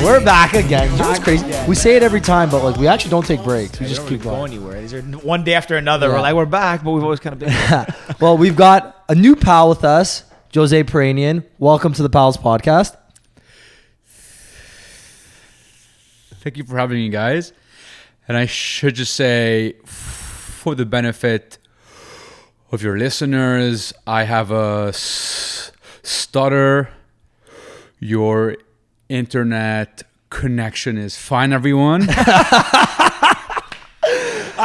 We're back again. You know what's crazy? We say it every time, but like we actually don't take breaks. We just keep going. Anywhere. These are one day after another. Yeah. We're back, but we've always kind of been. Well, we've got a new pal with us, Joze Piranian. Welcome to the Pals Podcast. Thank you for having me, guys. And I should just say, for the benefit of your listeners, I have a stutter. Your internet connection is fine, everyone. I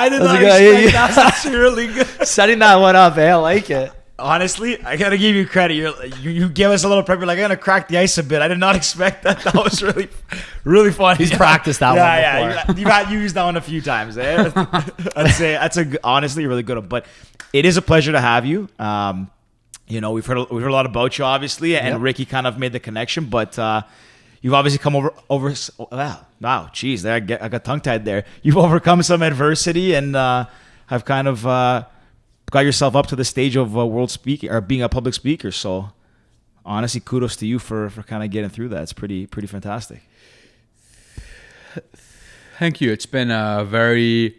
did not expect that. That's really good. Setting that one up, I like it. Honestly, I gotta give you credit. You gave us a little prep. You're like, I'm gonna crack the ice a bit. I did not expect that. That was really funny. He's practiced that one before. Yeah, you used that one a few times. Eh? I'd say that's honestly a really good one. But it is a pleasure to have you. You know, we've heard a lot about you, obviously, and Ricky kind of made the connection. But you've obviously come over. Wow, geez, I got tongue tied there. You've overcome some adversity and have kind of got yourself up to the stage of world speaking or being a public speaker. So, honestly, kudos to you for kind of getting through that. It's pretty fantastic. Thank you. It's been a very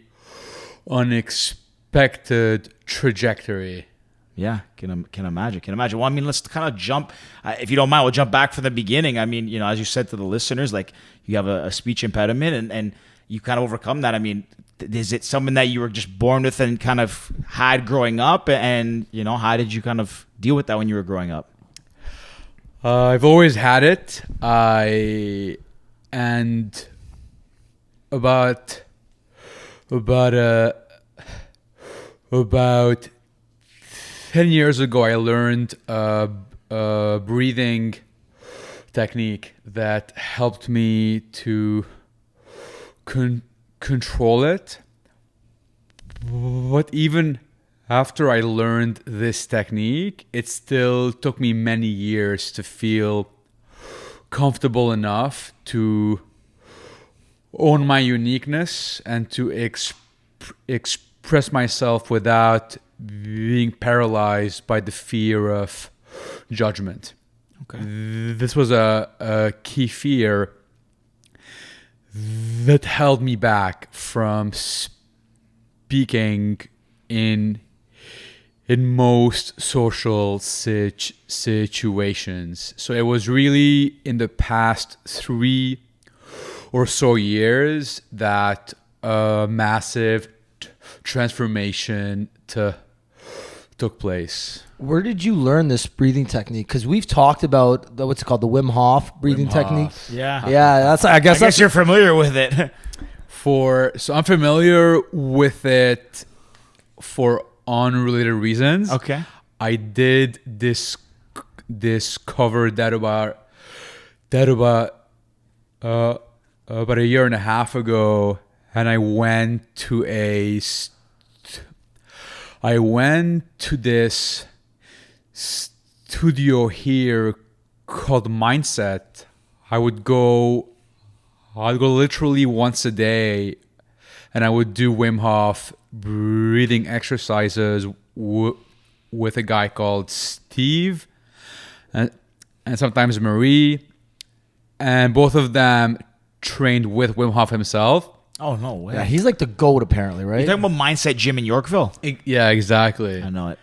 unexpected trajectory. Yeah, can imagine. Well, I mean, let's kind of jump. If you don't mind, we'll jump back from the beginning. I mean, you know, as you said to the listeners, like you have a speech impediment and you kind of overcome that. I mean, is it something that you were just born with and kind of had growing up? And, you know, how did you kind of deal with that when you were growing up? I've always had it. And about 10 years ago, I learned a breathing technique that helped me to control it. But even after I learned this technique, it still took me many years to feel comfortable enough to own my uniqueness and to express myself without being paralyzed by the fear of judgment. Okay. This was a key fear that held me back from speaking in most social situations. So it was really in the past 3 or so years that a massive transformation took place. Where did you learn this breathing technique? Because we've talked about what's it called, the Wim Hof breathing technique. Yeah, that's. I guess you're familiar with it. So I'm familiar with it for unrelated reasons. Okay. I did discover that about a year and a half ago, and I went to this studio here called Mindset. I would go literally once a day, and I would do Wim Hof breathing exercises with a guy called Steve and sometimes Marie, and both of them trained with Wim Hof himself. Oh, no way. Yeah, he's like the GOAT apparently, right? You're talking about Mindset Gym in Yorkville? Yeah, exactly. I know it.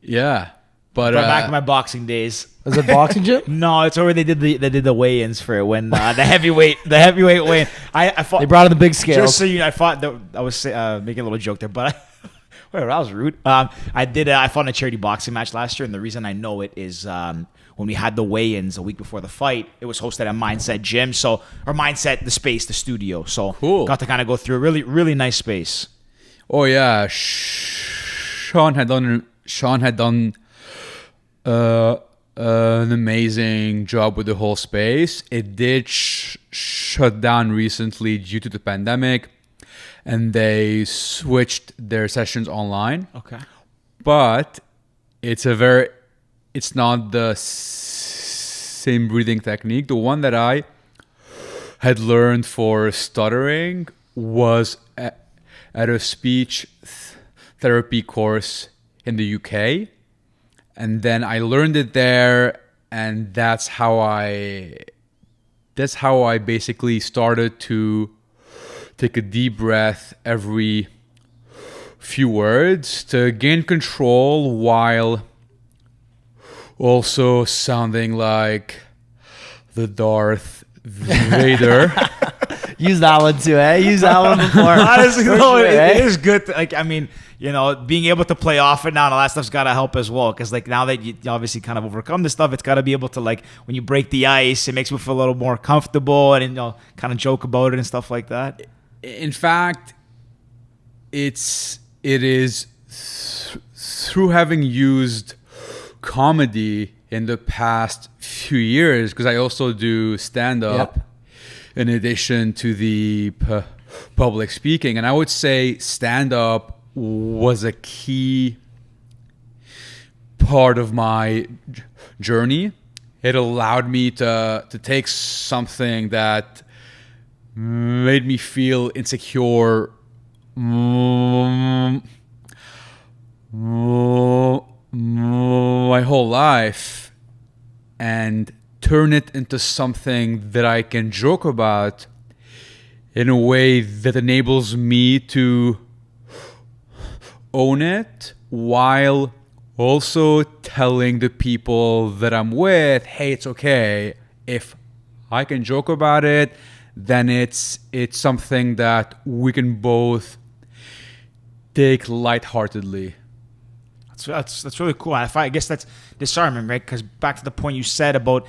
Yeah. But back in my boxing days. Is it boxing gym? No, it's where they did the weigh-ins for it when the heavyweight weigh-in. I fought. They brought in the big scale. Just so you know, I fought. I was making a little joke there, but whatever. That was rude. I fought in a charity boxing match last year, and the reason I know it is when we had the weigh-ins a week before the fight, it was hosted at Mindset Gym, or Mindset the space, the studio. So cool. Got to kind of go through a really really nice space. Oh yeah, Sean had done an amazing job with the whole space. It did shut down recently due to the pandemic, and they switched their sessions online. Okay. But it's not the same breathing technique. The one that I had learned for stuttering was at a speech therapy course in the UK. And then I learned it there, and that's how I that's how I basically started to take a deep breath every few words to gain control while also sounding like the Darth Vader. Use that one too, eh? Use that one before. Honestly, For no, sure, eh? it is good. Like, I mean, you know, being able to play off it now and all that stuff's got to help as well. Because, like, now that you obviously kind of overcome this stuff, it's got to be able to, like, when you break the ice, it makes me feel a little more comfortable and, you know, kind of joke about it and stuff like that. In fact, it is through having used comedy in the past few years, because I also do stand-up. Yep. In addition to the public speaking. And I would say stand-up was a key part of my journey. It allowed me to take something that made me feel insecure my whole life and turn it into something that I can joke about in a way that enables me to own it while also telling the people that I'm with, hey, it's okay. If I can joke about it, then it's something that we can both take lightheartedly. That's really cool. I guess that's disarming, right? Because back to the point you said about,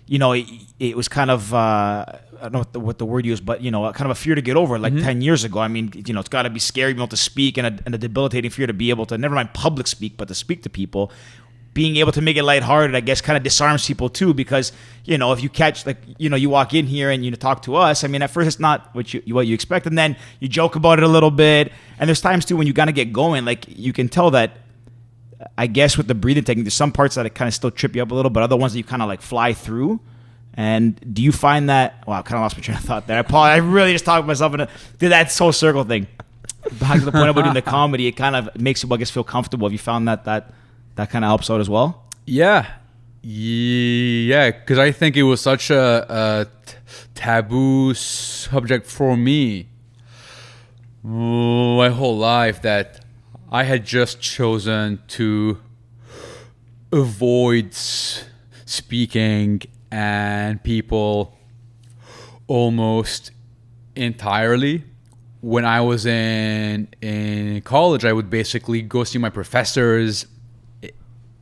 you know, it was kind of, I don't know what the word you used, but, you know, kind of a fear to get over like 10 years ago. I mean, you know, it's got to be scary being able to speak and a debilitating fear to be able to, never mind public speak, but to speak to people. Being able to make it lighthearted, I guess, kind of disarms people too, because, you know, if you catch, like, you know, you walk in here and you talk to us, I mean, at first it's not what you expect, and then you joke about it a little bit, and there's times too when you gotta get going, like, you can tell that, I guess with the breathing technique, there's some parts that it kind of still trip you up a little, but other ones that you kind of like fly through. And do you find that? Well, I kind of lost my train of thought there. I really just talked myself into did that whole circle thing. Back to the point about doing the comedy, it kind of makes you, I guess, feel comfortable. Have you found that kind of helps out as well? Yeah, because I think it was such a taboo subject for me my whole life that I had just chosen to avoid speaking and people almost entirely. When I was in college, I would basically go see my professors,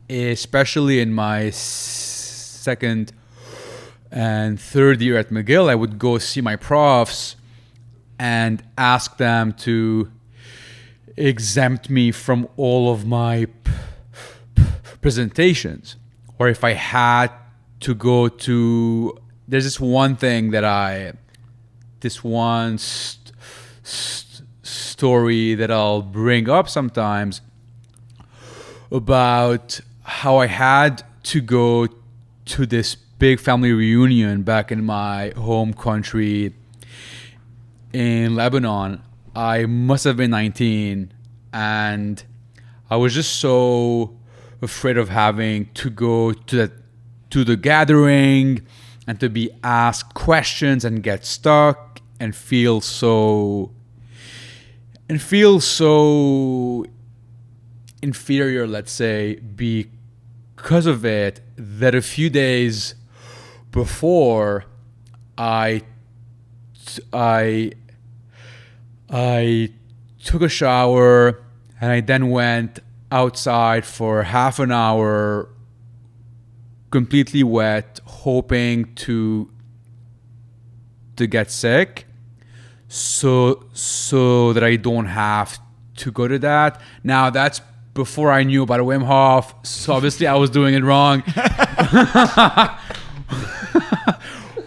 especially in my second and third year at McGill. I would go see my profs and ask them to exempt me from all of my presentations. Or if I had to go to, there's this one thing that story that I'll bring up sometimes about how I had to go to this big family reunion back in my home country in Lebanon. I must have been 19, and I was just so afraid of having to go to the gathering and to be asked questions and get stuck and feel so inferior, let's say, because of it, that a few days before I took a shower and I then went outside for half an hour completely wet, hoping to get sick so that I don't have to go to that. Now that's before I knew about Wim Hof, so obviously I was doing it wrong.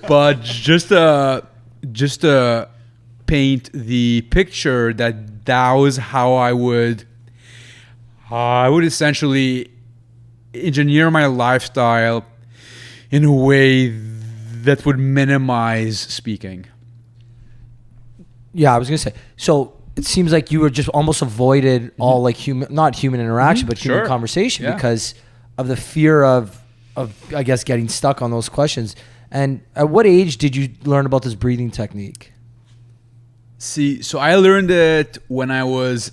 But just to paint the picture that was how I would essentially engineer my lifestyle in a way that would minimize speaking. Yeah, I was gonna say. So it seems like you were just almost avoided all like not human interaction, but human conversation because of the fear of I guess getting stuck on those questions. And at what age did you learn about this breathing technique? See, so I learned it when I was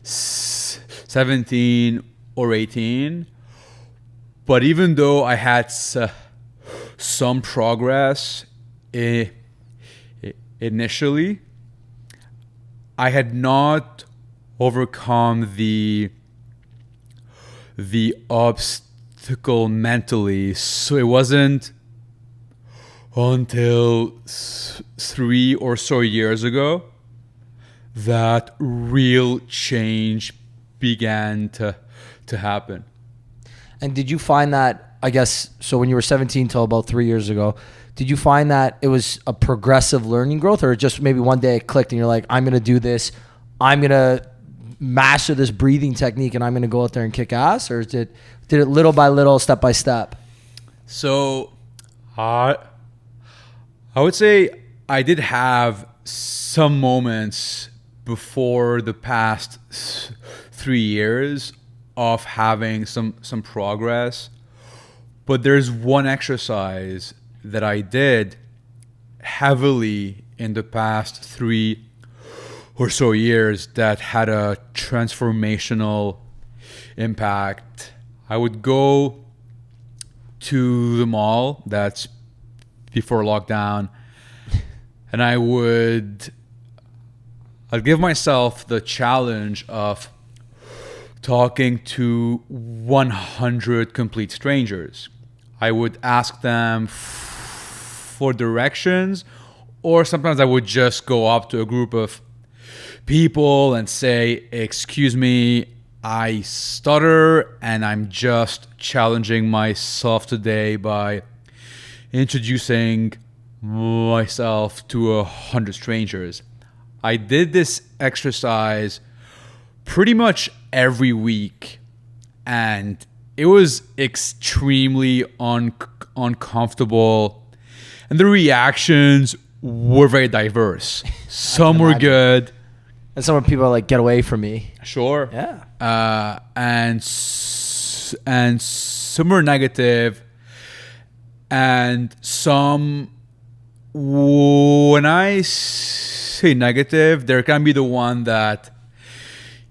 17 or 18. But even though I had some progress initially, I had not overcome the obstacle mentally. So it wasn't until 3 or so years ago that real change began to happen. And did you find that, I guess, so when you were 17 till about 3 years ago, did you find that it was a progressive learning growth, or just maybe one day it clicked and you're like, I'm going to do this, I'm going to master this breathing technique and I'm going to go out there and kick ass? Or did it little by little, step by step? So I would say I did have some moments before the past 3 years of having some progress, but there's one exercise that I did heavily in the past 3 or so years that had a transformational impact. I would go to the mall, that's before lockdown, and I'd give myself the challenge of talking to 100 complete strangers. I would ask them for directions, or sometimes I would just go up to a group of people and say, excuse me, I stutter and I'm just challenging myself today by introducing myself to 100 strangers. I did this exercise pretty much every week, and it was extremely uncomfortable, and the reactions were very diverse. Some were good, and some people are like, get away from me. sure, Yeah. and some were negative, and some, when I say negative, there can be the one that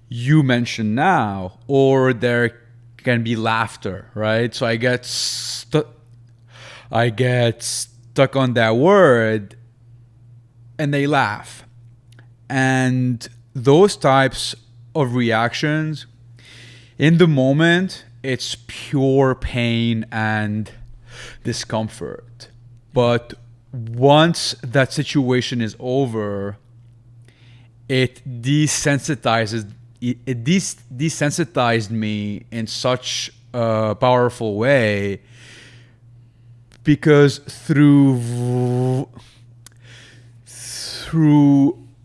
you mentioned now, or there can be laughter, right? So I get stuck on that word and they laugh. And those types of reactions, in the moment, it's pure pain and discomfort. But once that situation is over, it desensitized me in such a powerful way, because through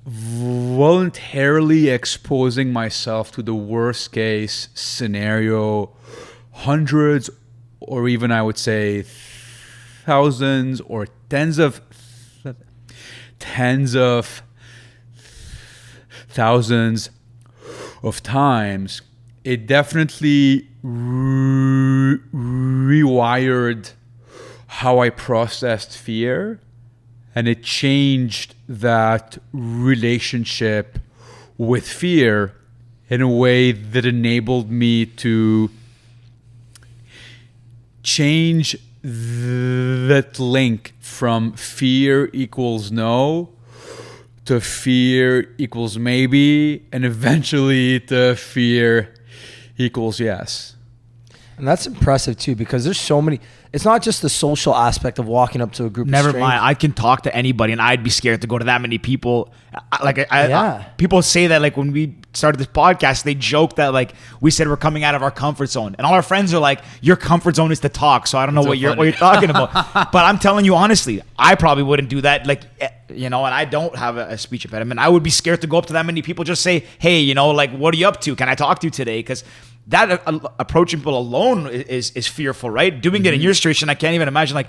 voluntarily exposing myself to the worst case scenario, hundreds or even I would say thousands or tens of thousands of times, it definitely rewired how I processed fear, and it changed that relationship with fear in a way that enabled me to change that link from fear equals no to fear equals maybe, and eventually to fear equals yes. And that's impressive too, because there's so many. It's not just the social aspect of walking up to a group. Never of strangers. mind. I can talk to anybody, and I'd be scared to go to that many people. Yeah. People say that, like, when we started this podcast, they joke that, like, we said we're coming out of our comfort zone, and all our friends are like, "Your comfort zone is to talk." So I don't know what you're talking about. But I'm telling you honestly, I probably wouldn't do that. Like, and I don't have a speech impediment. I would be scared to go up to that many people. Just say, "Hey, like, what are you up to? Can I talk to you today?" Because that approaching people alone is fearful, right? Doing it in your situation, I can't even imagine. Like,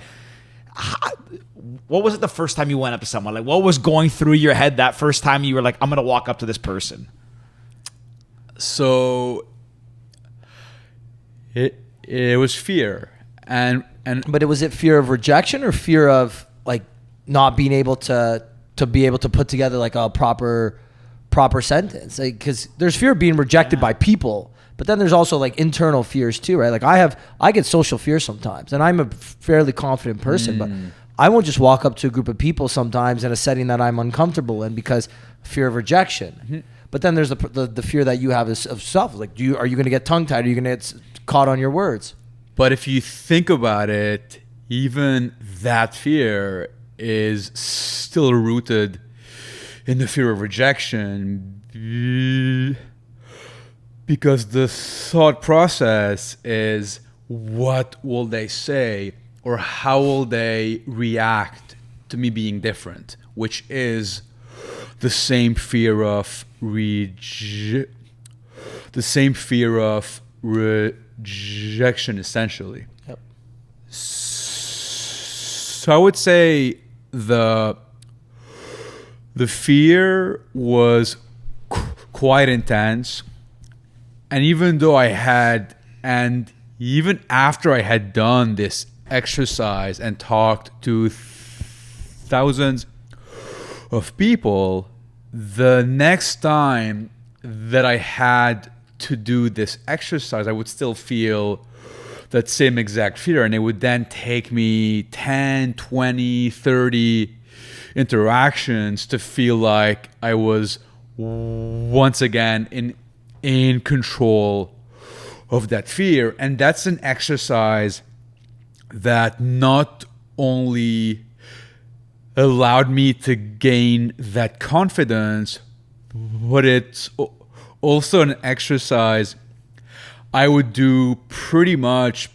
what was it the first time you went up to someone? Like, what was going through your head that first time you were like, I'm going to walk up to this person? So it was fear. And But was it fear of rejection or fear of like not being able to be able to put together like a proper sentence? Like, because there's fear of being rejected by people, but then there's also like internal fears too, right? Like I get social fear sometimes, and I'm a fairly confident person, but I won't just walk up to a group of people sometimes in a setting that I'm uncomfortable in because fear of rejection. But then there's the fear that you have of self. Like, are you going to get tongue tied? Are you going to get caught on your words? But if you think about it, even that fear is still rooted in the fear of rejection, because the thought process is, what will they say, or how will they react to me being different, which is the same fear of rejection, essentially. Yep. So I would say the fear was quite intense, and even after I had done this exercise and talked to thousands of people, the next time that I had to do this exercise, I would still feel that same exact fear, and it would then take me 10, 20, 30 interactions to feel like I was once again in control of that fear. And that's an exercise that not only allowed me to gain that confidence, but it's also an exercise I would do pretty much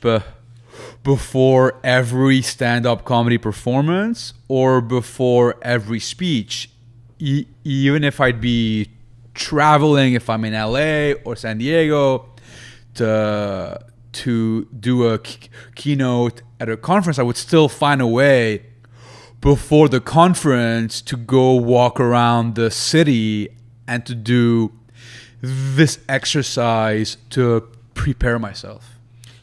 before every stand-up comedy performance or before every speech. Even if I'd be traveling, if I'm in LA or San Diego to do a keynote at a conference, I would still find a way before the conference to go walk around the city and to do this exercise to prepare myself.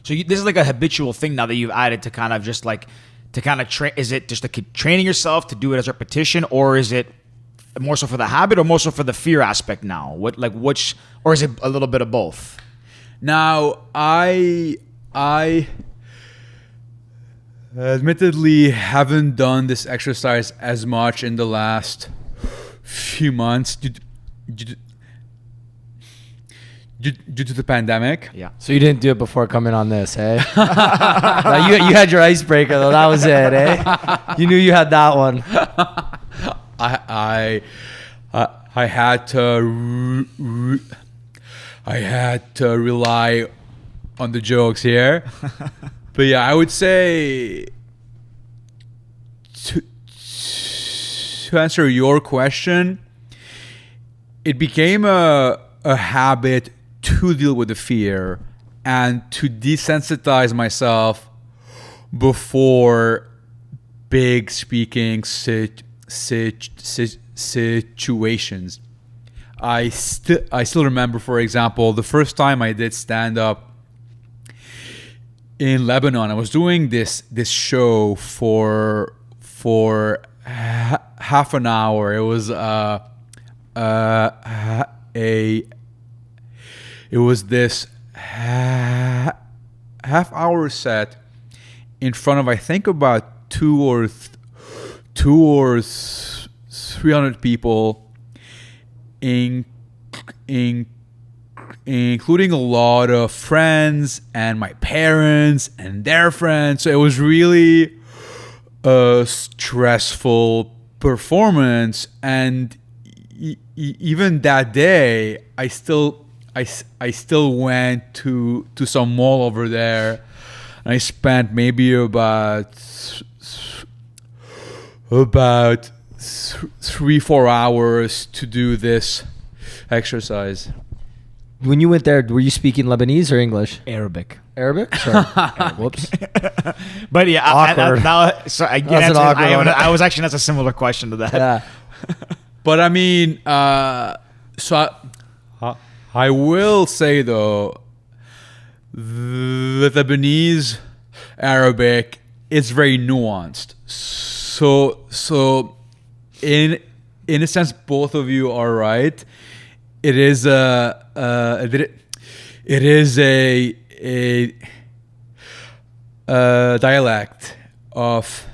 So this is like a habitual thing now that you've added to kind of just like to kind of train. Is it just like training yourself to do it as repetition, or is it more so for the habit, or more so for the fear aspect now? Or is it a little bit of both? Now, I admittedly haven't done this exercise as much in the last few months due to the pandemic. Yeah. So you didn't do it before coming on this, hey? Now, you had your icebreaker though. That was it, eh? You knew you had that one. I had to rely on the jokes here. But yeah, I would say to answer your question, it became a habit to deal with the fear and to desensitize myself before big speaking situations. I still remember, for example, the first time I did stand up in Lebanon. I was doing this show for half an hour. It was this half hour set in front of, I think, about 200 or 300 people, including a lot of friends and my parents and their friends. So it was really a stressful performance, and even that day, I still went to some mall over there, and I spent maybe about 3-4 hours to do this exercise. When you went there, were you speaking Lebanese or English? Arabic. Arabic? Sorry. Whoops. But yeah, Awkward. I was actually, that's a similar question to that. Yeah. But I mean, so I will say though, the Lebanese Arabic it's very nuanced. So in a sense, both of you are right. It is a dialect of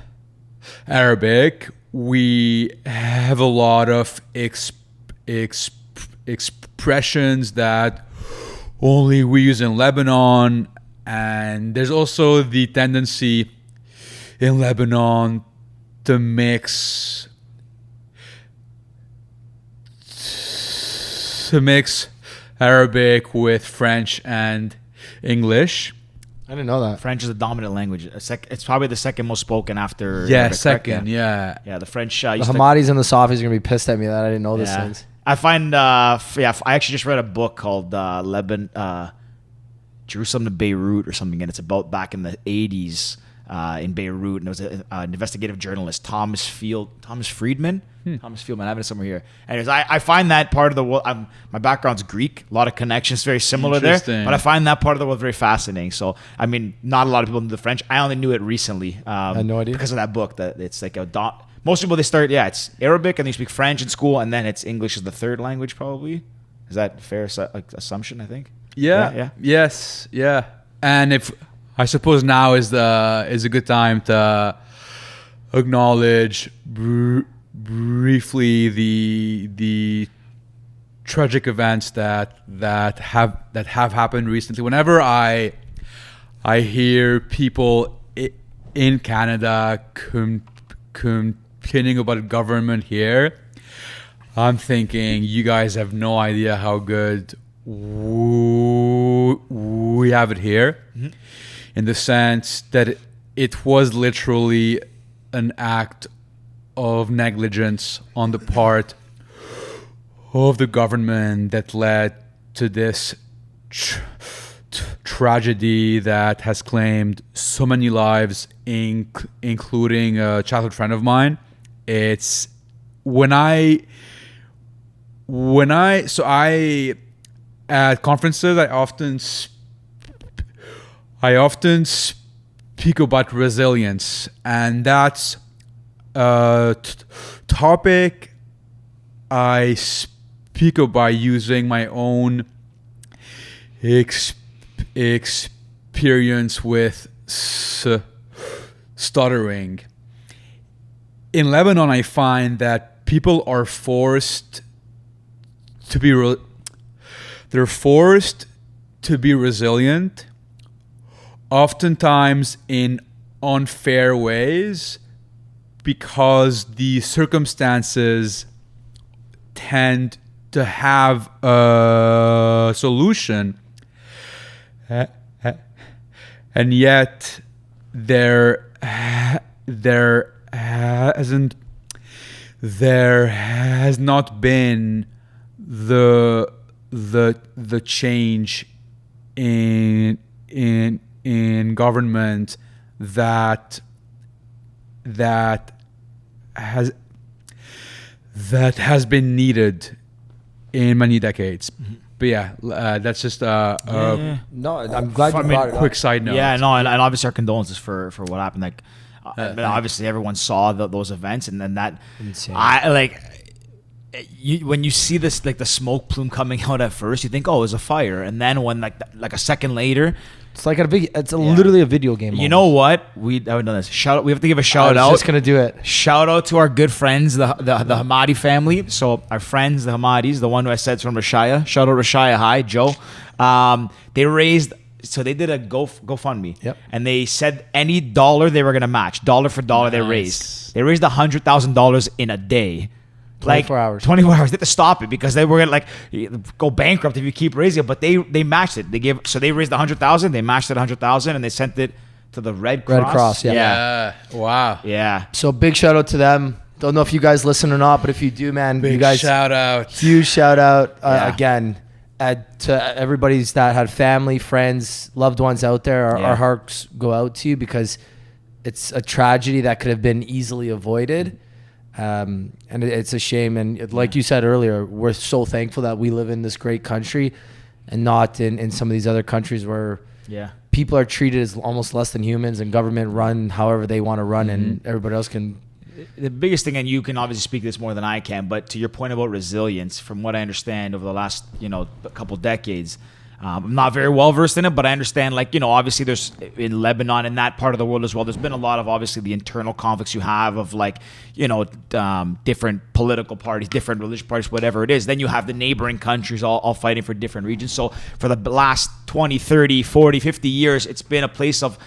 Arabic. We have a lot of expressions that only we use in Lebanon, and there's also the tendency in Lebanon to mix Arabic with French and English. I didn't know that. French is a dominant language. It's probably the second most spoken after. Yeah, Arabic, second. correct? Yeah. Yeah, the French. The Hamadis and the Sofis are gonna be pissed at me that I didn't know these Yeah. things. I find, I actually just read a book called Jerusalem to Beirut or something, and it's about back in the 80s in Beirut, and it was an investigative journalist, Thomas Friedman. Thomas Friedman, I have it somewhere here. Anyways, I find that part of the world, my background's Greek, a lot of connections, very similar there, but I find that part of the world very fascinating. So, I mean, not a lot of people know the French. I only knew it recently. I had no idea. Because of that book, that it's like most people, they start, it's Arabic, and they speak French in school, and then it's English as the third language, probably. Is that a fair assumption, I think? Yeah. Yes. Yeah. And if I suppose now is a good time to acknowledge briefly the tragic events that have happened recently. Whenever I hear people in Canada complaining about government here, I'm thinking you guys have no idea how good we have it here, in the sense that it was literally an act of negligence on the part of the government that led to this tragedy that has claimed so many lives, including a childhood friend of mine. It's when I at conferences, I often speak about resilience, and that's a topic I speak about using my own experience with stuttering. In Lebanon, I find that people are forced to be resilient, oftentimes in unfair ways, because the circumstances tend to have a solution, and yet there has not been the change in government that has been needed in many decades. But yeah, that's just No, I'm glad you brought it up. quick side note. Yeah, no, and obviously our condolences for what happened. Like, but obviously everyone saw those events, and then that Insane. when you see this, like the smoke plume coming out at first, you think, oh, it was a fire, and then when like a second later, It's like literally a video game. you know what? We haven't done this. We have to give a I shout was out. just gonna do it. Shout out to our good friends, the Hamadi family. So our friends, the Hamadis, the one who I said is from Rashaya. Shout out Rashaya. Hi, Joe. They raised. So they did a GoFundMe. Yep. And they said any dollar they were gonna match, dollar for dollar. They raised. They raised $100,000 in a day. 24 hours. 24 hours. They had to stop it because they were gonna go bankrupt if you keep raising it. But they matched it. They raised $100,000. They matched it $100,000, and they sent it to the Red Cross. Red Cross, yeah. Yeah. Wow. Yeah. So big shout out to them. Don't know if you guys listen or not, but if you do, man, Big you guys shout out. huge shout out Yeah. again to everybody's that had family, friends, loved ones out there. Our hearts go out to you because it's a tragedy that could have been easily avoided. And it's a shame. And like you said earlier, we're so thankful that we live in this great country and not in some of these other countries where people are treated as almost less than humans, and government run however they want to run, and everybody else can. The biggest thing, and you can obviously speak this more than I can, but to your point about resilience, from what I understand over the last, a couple decades, I'm not very well versed in it, but I understand, obviously there's in Lebanon and that part of the world as well, there's been a lot of obviously the internal conflicts you have of different political parties, different religious parties, whatever it is. Then you have the neighboring countries all fighting for different regions. So for the last 20, 30, 40, 50 years, it's been a place of,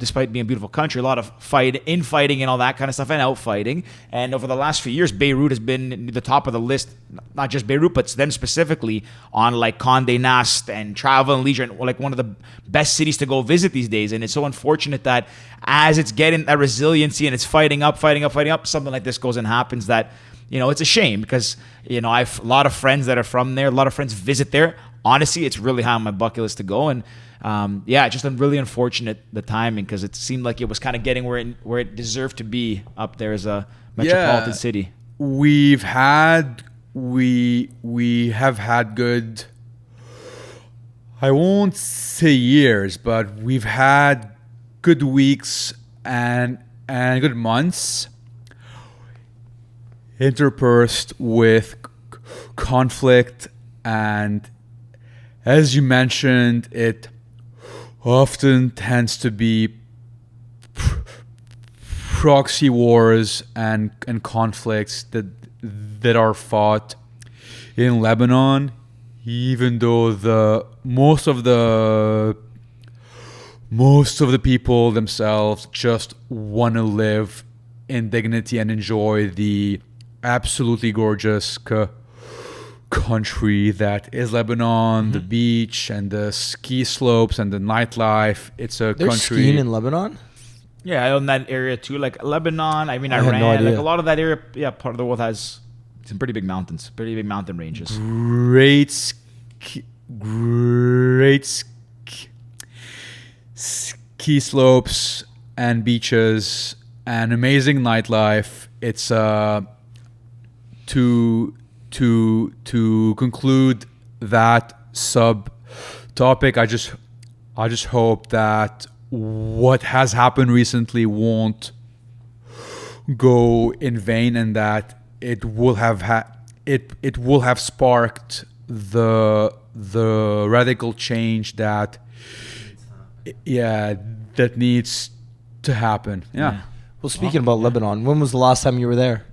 despite being a beautiful country, a lot of infighting and all that kind of stuff, and outfighting. And over the last few years, Beirut has been the top of the list, not just Beirut, but them specifically on Condé Nast and travel and leisure, and one of the best cities to go visit these days. And it's so unfortunate that as it's getting that resiliency and it's fighting up, something like this goes and happens that, it's a shame because, I have a lot of friends that are from there, a lot of friends visit there. Honestly, it's really high on my bucket list to go. And just really unfortunate the timing because it seemed like it was kind of getting where it deserved to be up there as a metropolitan city. We have had good, I won't say years, but we've had good weeks and good months interspersed with conflict, and as you mentioned, it often tends to be proxy wars and conflicts that are fought in Lebanon, even though most of the people themselves just want to live in dignity and enjoy the absolutely gorgeous country that is Lebanon, the beach and the ski slopes and the nightlife. It's a There's country. skiing in Lebanon? Yeah, I own that area too. Lebanon, had Iran, no idea. a lot of that area, part of the world has some pretty big mountains, pretty big mountain ranges. Great ski slopes and beaches and amazing nightlife. It's to conclude that subtopic, I just hope that what has happened recently won't go in vain, and that it will have it will have sparked the radical change that needs to happen. Yeah. Well, speaking about Lebanon, when was the last time you were there?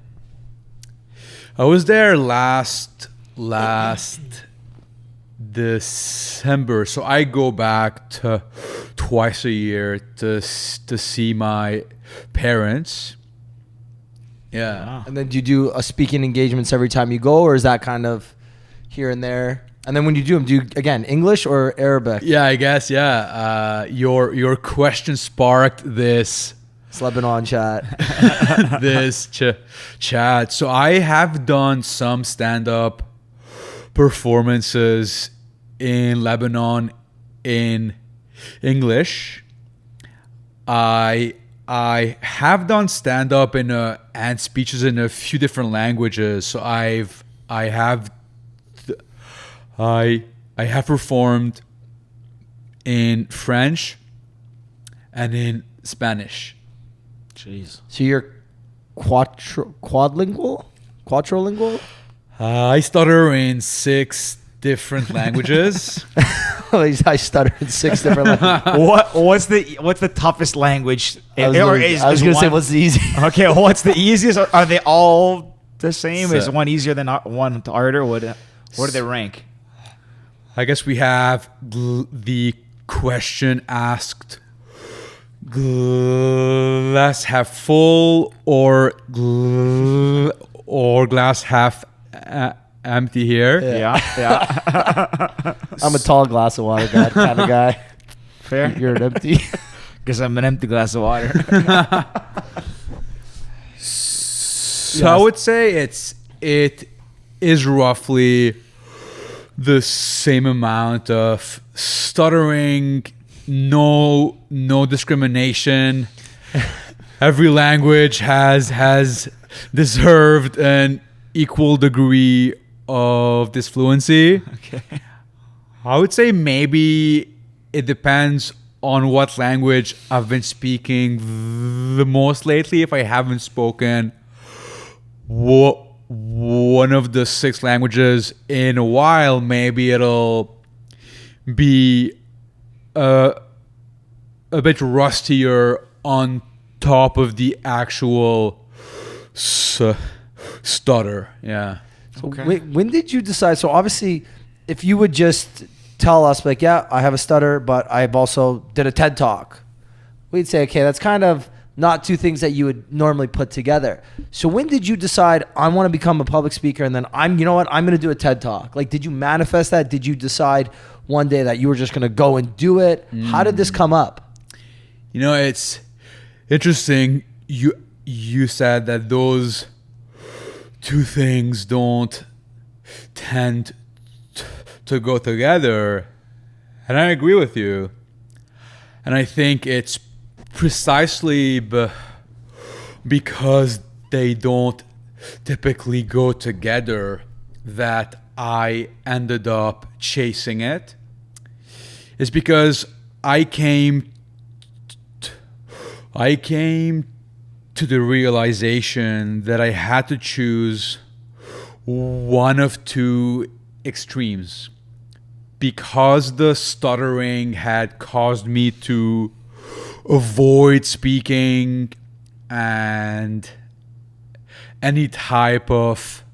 I was there last December, so I go back to twice a year to see my parents. Yeah. Wow. And then do you do speaking engagements every time you go, or is that kind of here and there? And then when you do them, do you, again, English or Arabic? Yeah, I guess, yeah. Your question sparked this It's Lebanon chat. chat. So I have done some stand-up performances in Lebanon in English. I have done stand-up and speeches in a few different languages. So I have performed in French and in Spanish. Jeez. So you're quadlingual? Quattrolingual? I stutter in 6 different languages. I stutter in 6 different languages. What's the toughest language? I was going to say, what's the easiest? Okay, what's the easiest? Are they all the same? So- Is one easier than one harder? Where do they rank? I guess we have the question asked: glass half full or glass half empty here? Yeah. I'm a tall glass of water guy kind of guy. Fair. You're an empty. Because I'm an empty glass of water. So I would say it is roughly the same amount of stuttering, no discrimination. Every language has deserved an equal degree of disfluency. Okay. I would say maybe it depends on what language I've been speaking the most lately. If I haven't spoken one of the 6 languages in a while, maybe it'll be a bit rustier on top of the actual stutter. Yeah. So when did you decide? So obviously, if you would just tell us like, yeah, I have a stutter, but I've also did a TED Talk, we'd say, okay, that's kind of not two things that you would normally put together. So when did you decide I want to become a public speaker and then I'm going to do a TED Talk? Like, did you manifest that? Did you decide one day that you were just going to go and do it? How did this come up? It's interesting. You said that those two things don't tend to go together, and I agree with you. And I think it's precisely because they don't typically go together that I ended up chasing it. It's because I came to the realization that I had to choose one of two extremes. Because the stuttering had caused me to avoid speaking and any type of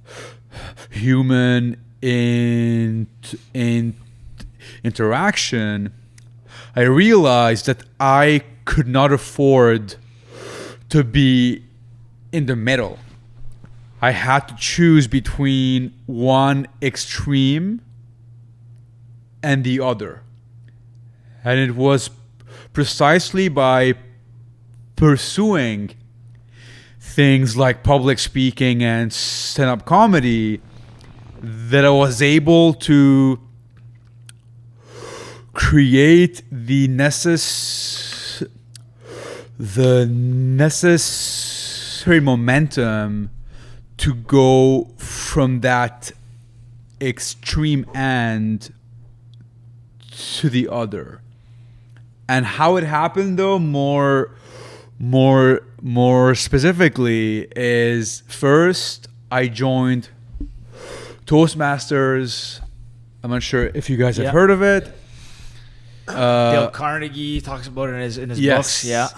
human interaction, I realized that I could not afford to be in the middle. I had to choose between one extreme and the other. And it was precisely by pursuing things like public speaking and stand-up comedy that I was able to create the necessary momentum to go from that extreme end to the other. And how it happened, though, more specifically, is first I joined Toastmasters. I'm not sure if you guys have heard of it. Dale Carnegie talks about it in his books. Yeah.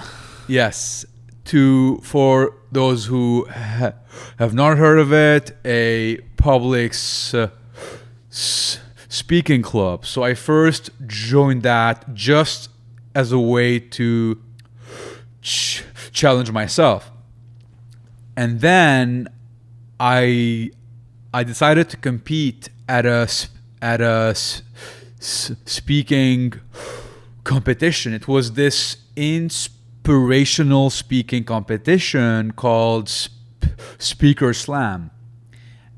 Yes. For those who have not heard of it, a public speaking club. So I first joined that just as a way to challenge myself. And then I decided to compete at a speaking competition. It was this inspirational speaking competition called Speaker Slam,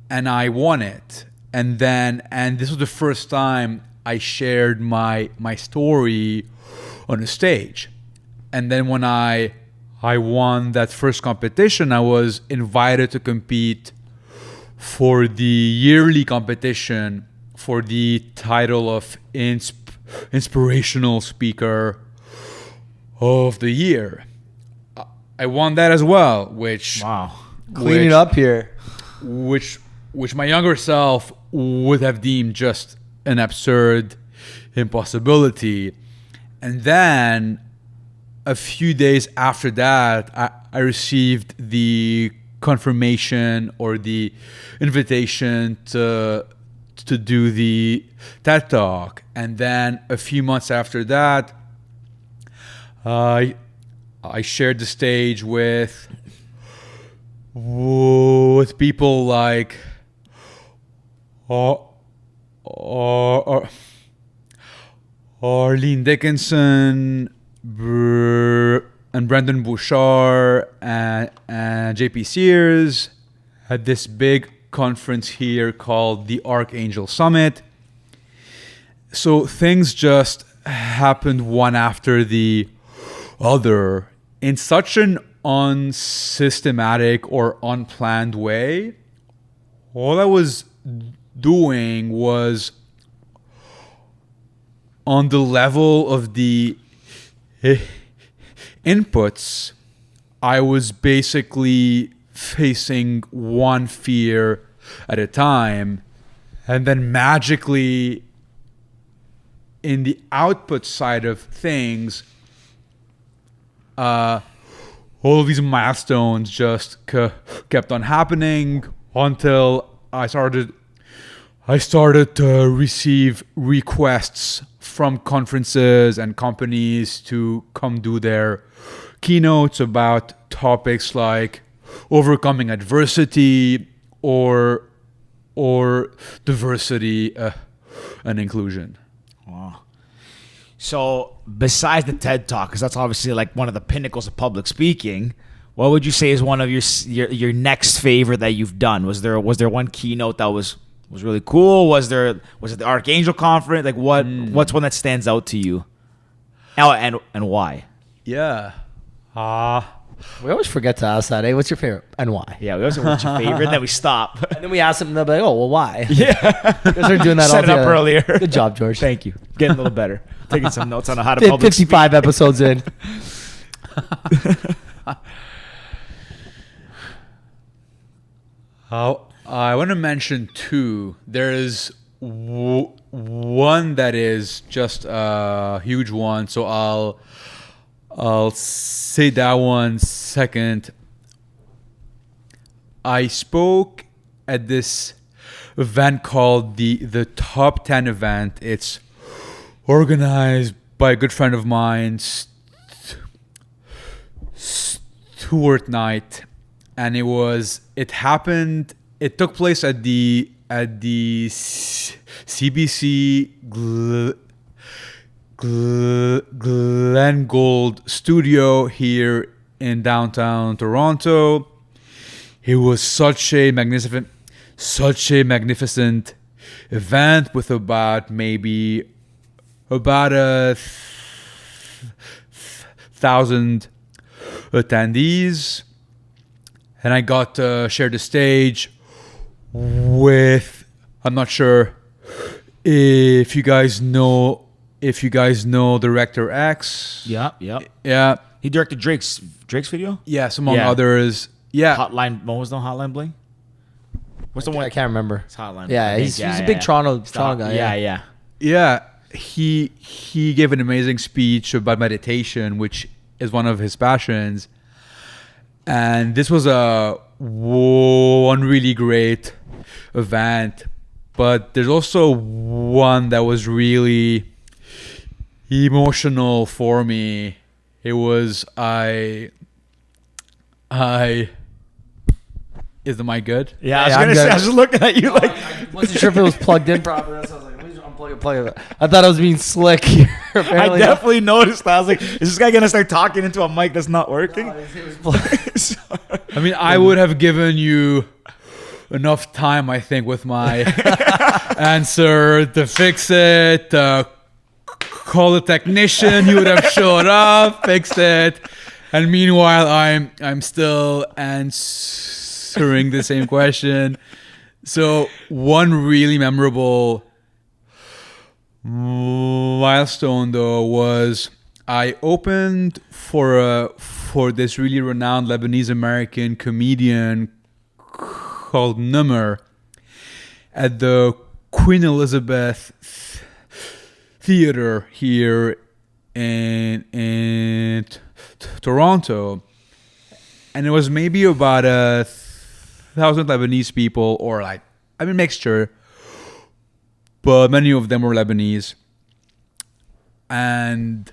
and I won it. And this was the first time I shared my story on a stage. And then when I won that first competition, I was invited to compete for the yearly competition for the title of Inspirational Speaker of the Year. I won that as well, which Cleaning up here. Which my younger self would have deemed just an absurd impossibility. And then a few days after that, I received the confirmation or the invitation to do the TED Talk. And then a few months after that, I shared the stage with people like Arlene Dickinson and Brendan Bouchard and JP Sears at this big conference here called the Archangel Summit. So things just happened one after the other in such an unsystematic or unplanned way. All I was doing was on the level of the inputs, I was basically facing one fear at a time, and then magically in the output side of things, all of these milestones just kept on happening until I started to receive requests from conferences and companies to come do their keynotes about topics like overcoming adversity or diversity and inclusion. Wow. So besides the TED Talk, because that's obviously like one of the pinnacles of public speaking, what would you say is one of your next favorite that you've done? Was there one keynote that was really cool? Was it the Archangel Conference? Like what's one that stands out to you? Oh, and why? Yeah. We always forget to ask that. Hey, what's your favorite and why? Yeah, we always say what's your favorite, and then we stop. And then we ask them, and they'll be like, oh, well, why? Yeah. Because they're doing that all Set it up together. earlier. Good job, George. Thank you. Getting a little better. Taking some notes on how to public 55 episodes in. I want to mention two. There is one that is just a huge one, so I'll say that one second. I spoke at this event called the Top 10 event. It's organized by a good friend of mine, Stuart Knight, and it took place at the CBC Glen Gold studio here in downtown Toronto. It was such a magnificent event with about 1,000 attendees, and I got to share the stage with, I'm not sure if you guys know Director X. Yeah. He directed Drake's video. Yes, among others. Yeah. Hotline. What was the Hotline Bling? What's the one? I can't remember. It's Hotline. Yeah, Bling. he's a big Toronto guy. Yeah. Yeah. He gave an amazing speech about meditation, which is one of his passions. And this was one really great event. But there's also one that was really emotional for me. It was is the mic good? Yeah, I was gonna say. I was just looking at you like. I wasn't sure if it was plugged in properly. So I was like, let me just unplug it. I thought I was being slick here. I definitely noticed that. I was like, is this guy gonna start talking into a mic that's not working? I mean, I would have given you enough time, I think, with my answer to fix it, call the technician. He would have showed up, fixed it, and meanwhile, I'm still answering the same question. So one really memorable milestone, though, was I opened for this really renowned Lebanese American comedian called Nummer at the Queen Elizabeth Theater here in Toronto, and it was maybe about 1,000 Lebanese people, or mixture, but many of them were Lebanese. And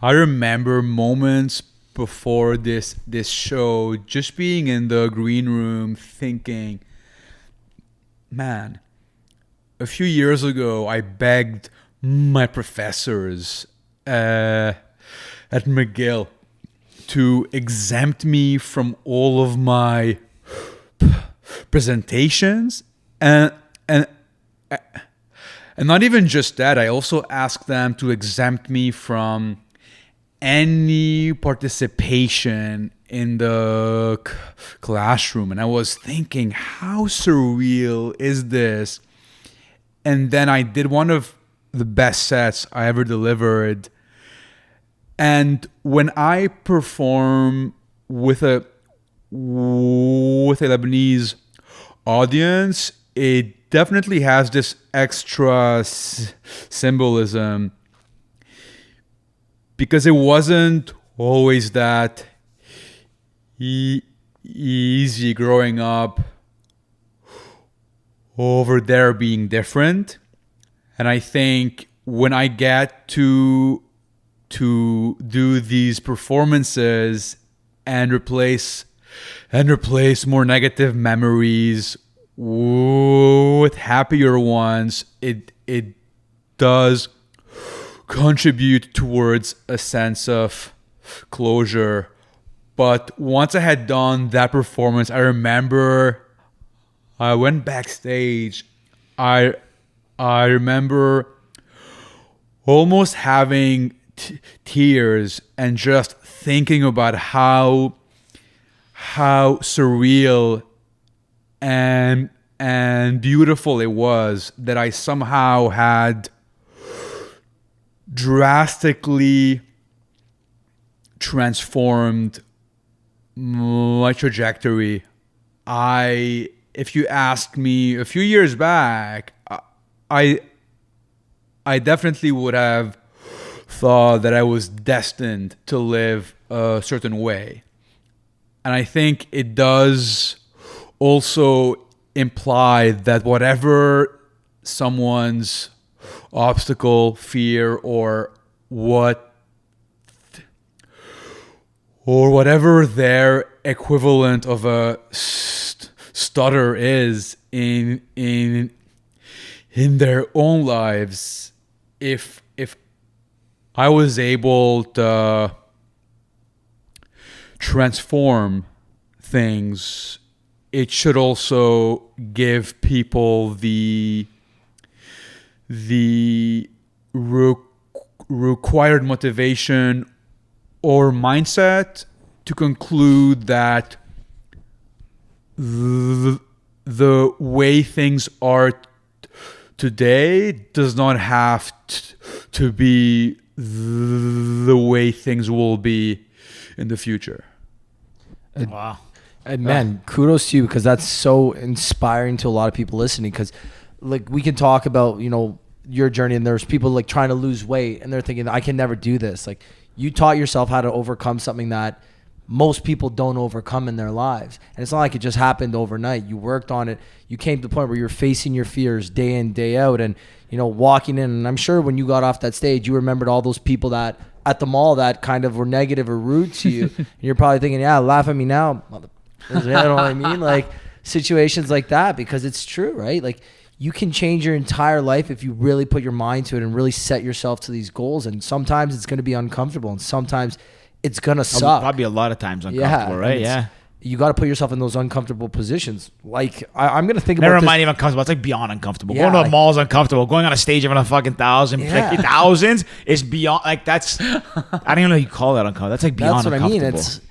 I remember moments before this show just being in the green room thinking, man, a few years ago I begged my professors at McGill to exempt me from all of my presentations, and not even just that, I also asked them to exempt me from any participation in the classroom. And I was thinking, how surreal is this? And then I did one of the best sets I ever delivered. And when I perform with a Lebanese audience, it definitely has this extra symbolism, because it wasn't always that easy growing up over there being different. And I think when I get to do these performances and replace more negative memories with happier ones, it does contribute towards a sense of closure. But once I had done that performance, I remember I went backstage. I remember almost having tears and just thinking about how surreal and beautiful it was that I somehow had drastically transformed my trajectory. If you asked me a few years back, I definitely would have thought that I was destined to live a certain way. And I think it does also imply that whatever someone's obstacle, fear, or whatever their equivalent of a stutter is in their own lives, if I was able to transform things, it should also give people the required motivation or mindset to conclude that the way things are today does not have to be the way things will be in the future. Wow. And man, kudos to you, because that's so inspiring to a lot of people listening. Because like we can talk about, you know, your journey, and there's people like trying to lose weight and they're thinking, I can never do this. Like, you taught yourself how to overcome something that most people don't overcome in their lives. And it's not like it just happened overnight. You worked on it. You came to the point where you're facing your fears day in, day out, and, you know, walking in. And I'm sure when you got off that stage, you remembered all those people that at the mall that kind of were negative or rude to you. And you're probably thinking, yeah, laugh at me now. You know what I mean? Like situations like that, because it's true, right? Like, you can change your entire life if you really put your mind to it and really set yourself to these goals. And sometimes it's going to be uncomfortable, and sometimes it's going to suck. Probably a lot of times uncomfortable, right? Yeah. You got to put yourself in those uncomfortable positions. Like, I'm going to think about Never this. mind even uncomfortable. It's like beyond uncomfortable. Yeah, going to a mall is uncomfortable. Going on a stage in front of fucking thousands is beyond, like, that's, I don't even know if you call that uncomfortable. That's like beyond uncomfortable. That's what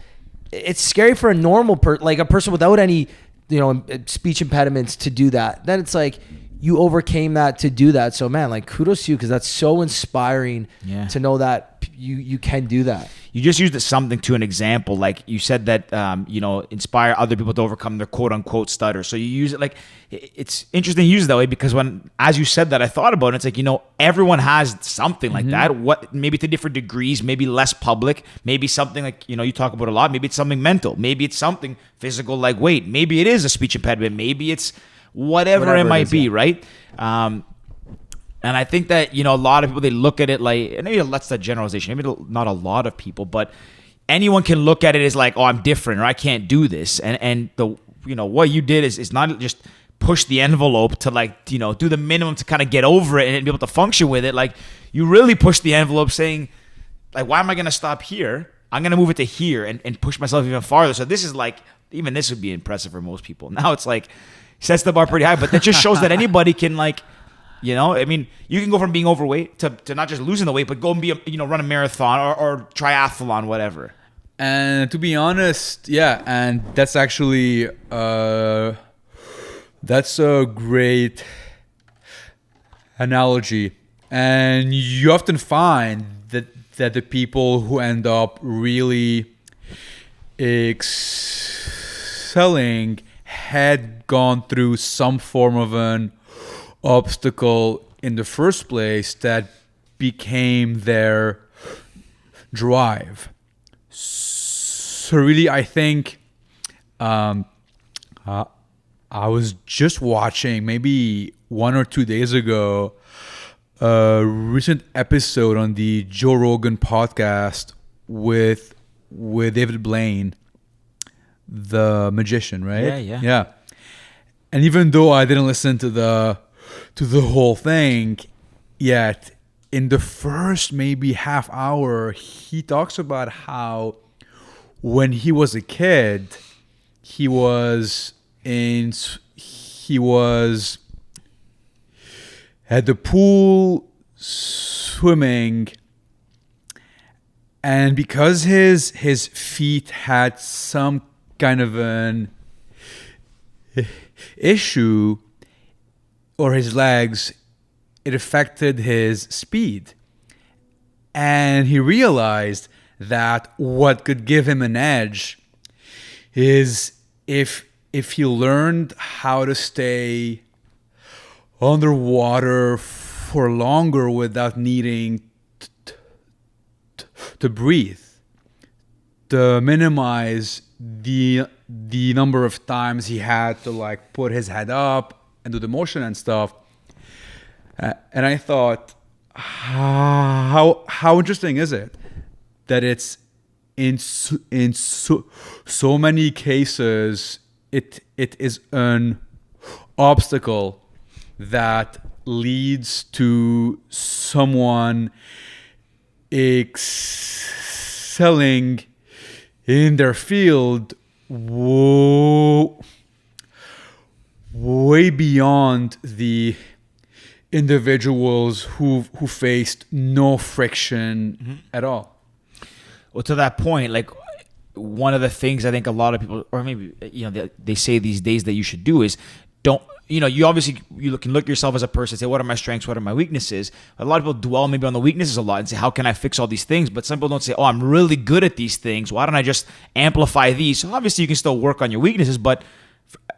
I mean. It's scary for a normal like a person without any, you know, speech impediments to do that. Then it's like, you overcame that to do that. So man, like, kudos to you, because that's so inspiring to know that you can do that. You just used something to an example. Like you said that, you know, inspire other people to overcome their quote unquote stutter. So you use it, like, it's interesting to use it that way, because as you said that, I thought about it. It's like, you know, everyone has something like that. What, maybe to different degrees, maybe less public, maybe something like, you know, you talk about a lot. Maybe it's something mental. Maybe it's something physical, like weight. Maybe it is a speech impediment. Maybe it's whatever it might be, right? And I think that, you know, a lot of people, they look at it like, and maybe that's the generalization, maybe not a lot of people, but anyone can look at it as like, oh, I'm different, or I can't do this. And the, you know, what you did is not just push the envelope to, like, you know, do the minimum to kind of get over it and be able to function with it. Like, you really push the envelope, saying, like, why am I going to stop here? I'm going to move it to here and push myself even farther. So this is like, even this would be impressive for most people. Now it's like, sets the bar pretty high, but that just shows that anybody can, like, you know, I mean, you can go from being overweight to not just losing the weight, but go and be, you know, run a marathon or triathlon, whatever. And to be honest, yeah, and that's actually, that's a great analogy. And you often find that the people who end up really excelling had gone through some form of an obstacle in the first place that became their drive. So really, I think I was just watching maybe 1 or 2 days ago a recent episode on the Joe Rogan podcast with David Blaine, the magician, right? Yeah. And even though I didn't listen to the whole thing yet, in the first maybe half hour, he talks about how when he was a kid, he was at the pool swimming, and because his feet had some kind of an issue, or his legs, it affected his speed. And he realized that what could give him an edge is if he learned how to stay underwater for longer without needing to breathe, to minimize the number of times he had to like put his head up and do the motion and stuff. And I thought, how interesting is it that it's in so many cases it is an obstacle that leads to someone excelling in their field way beyond the individuals who faced no friction at all. Well, to that point, like one of the things I think a lot of people, or maybe they say these days that you should do is don't. You obviously can look yourself as a person and say, what are my strengths? What are my weaknesses? A lot of people dwell maybe on the weaknesses a lot and say, how can I fix all these things? But some people don't say, oh, I'm really good at these things. Why don't I just amplify these? So obviously you can still work on your weaknesses, but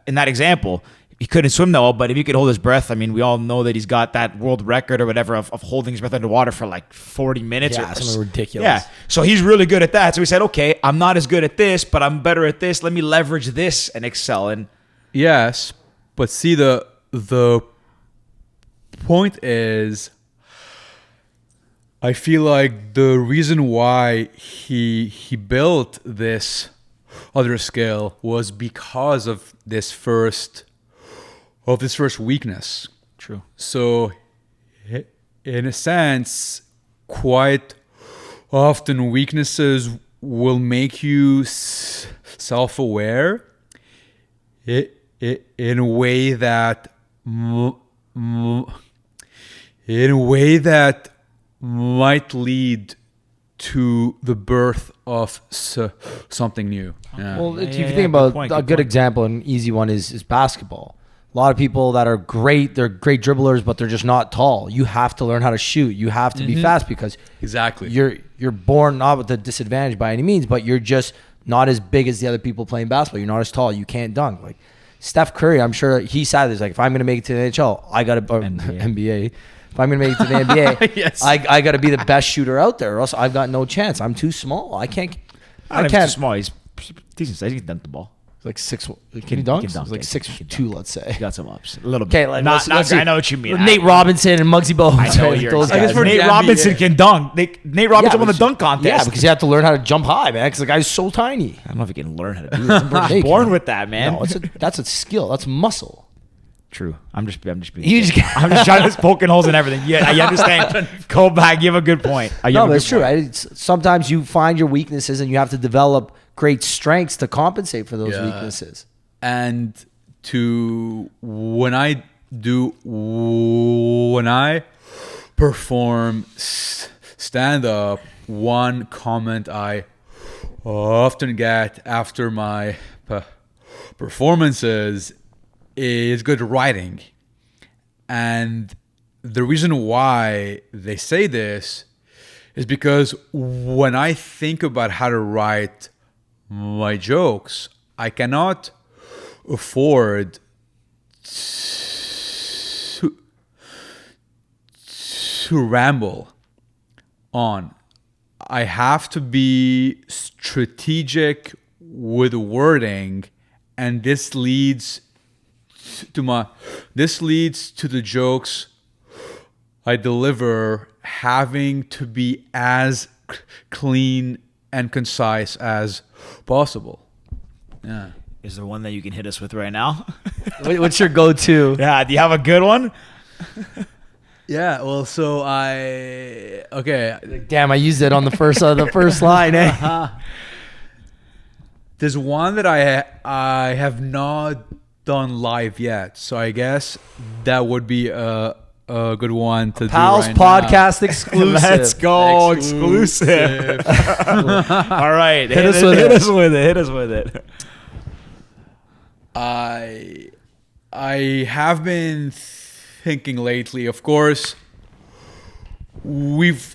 in that example, he couldn't swim that well, but if he could hold his breath, I mean, we all know that he's got that world record or whatever of holding his breath underwater for like 40 minutes. Yeah, something ridiculous. Yeah, so he's really good at that. So we said, okay, I'm not as good at this, but I'm better at this. Let me leverage this and excel. And yes, but see, the point is, I feel like the reason why he built this other skill was because of this first weakness. True. So in a sense, quite often weaknesses will make you self-aware in a way that might lead to the birth of something new. Yeah. Well, if you think about a good example, an easy one is basketball. A lot of people that are great, they're great dribblers, but they're just not tall. You have to learn how to shoot. You have to be fast because exactly you're born not with a disadvantage by any means, but you're just not as big as the other people playing basketball. You're not as tall. You can't dunk. Like Steph Curry, I'm sure he said this. Like, if I'm going to make it to the NHL, I got to NBA. If I'm going to make it to the NBA, yes. I got to be the best shooter out there, or else I've got no chance. I'm too small. I can't. He's too small. He's decent size. He can dunk the ball. Like 6. Can he dunk? dunk, Like 6'2", let's say. He got some ups. A little bit. Okay, like, not, let's see. I know what you mean. Nate Robinson and Muggsy Bogues. I know you're those guys. Nate Robinson can dunk. Nate Robinson won the dunk contest. Yeah, because you have to learn how to jump high, man. Because the guy's so tiny. I don't know if he can learn how to do this. I'm born with that, man. No, that's a skill. That's muscle. True. I'm just being. I'm just trying to poking holes in everything. Yeah, I understand. Go back. You have a good point. No, but it's true. Right? Sometimes you find your weaknesses and you have to develop great strengths to compensate for those weaknesses. And when I perform stand-up, one comment I often get after my performances is good writing. And the reason why they say this is because when I think about how to write my jokes, I cannot afford to ramble on. I have to be strategic with wording, and this leads to the jokes I deliver having to be as clean and concise as possible. Yeah. Is there one that you can hit us with right now? What's your go-to? Yeah, do you have a good one? Yeah, well, so okay. Damn, I used it on the first line. Eh? There's one that I have not done live yet, so I guess that would be a good one to Pals do right podcast exclusive. Let's go, exclusive. All right, hit us with it. I have been thinking lately. Of course, we've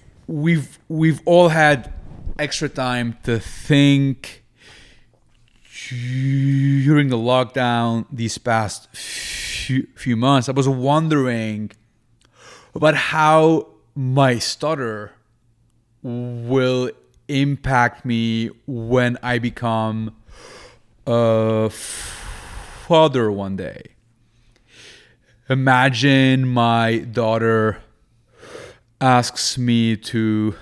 all had extra time to think during the lockdown these past few months. I was wondering about how my stutter will impact me when I become a father one day. Imagine my daughter asks me to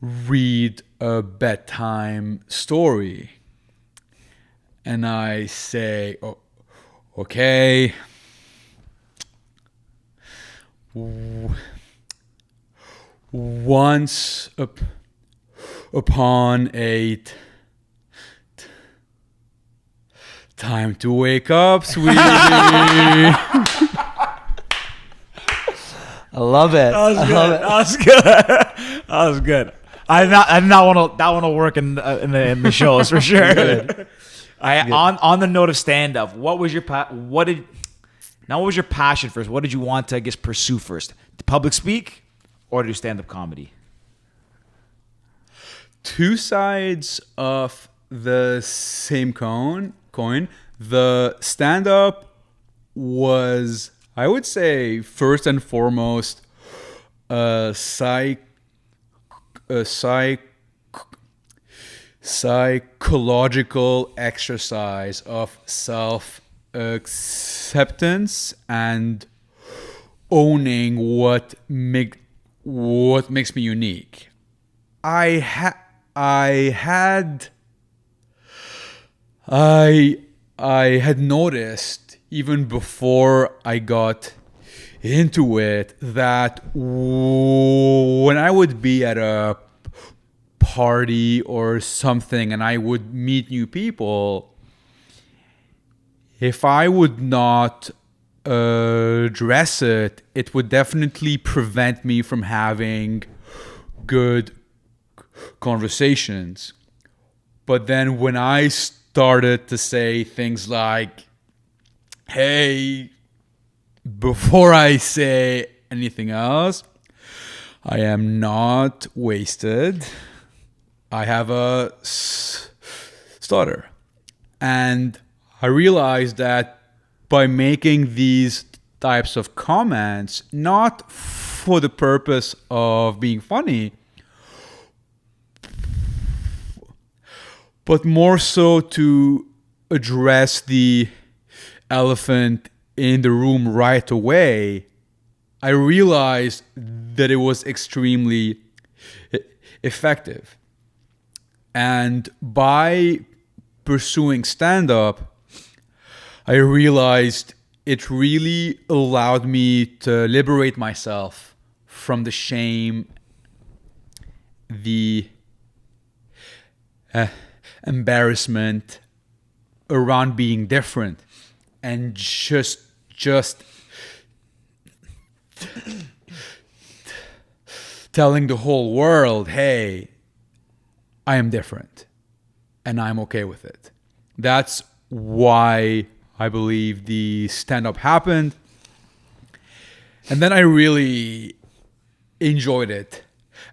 read a bedtime story, and I say, "Oh, okay." Once upon a time to wake up, sweetie. I love it. That was good. I not want to. That one will work in the shows for sure. On the note of stand up, what was your passion first? What did you want to, I guess, pursue first? To public speak or to do stand up comedy? Two sides of the same coin. The stand up was, I would say, first and foremost, a psychological exercise of self-acceptance and owning what makes me unique. I had noticed even before I got into it that when I would be at a party or something and I would meet new people, if I would not address it, it would definitely prevent me from having good conversations. But then when I started to say things like, hey, before I say anything else, I am not wasted. I have a stutter. And I realized that by making these types of comments, not for the purpose of being funny, but more so to address the elephant in the room right away, I realized that it was extremely effective. And by pursuing stand-up, I realized it really allowed me to liberate myself from the shame, the embarrassment around being different, and just telling the whole world, hey, I am different and I'm okay with it. That's why I believe the stand-up happened. And then I really enjoyed it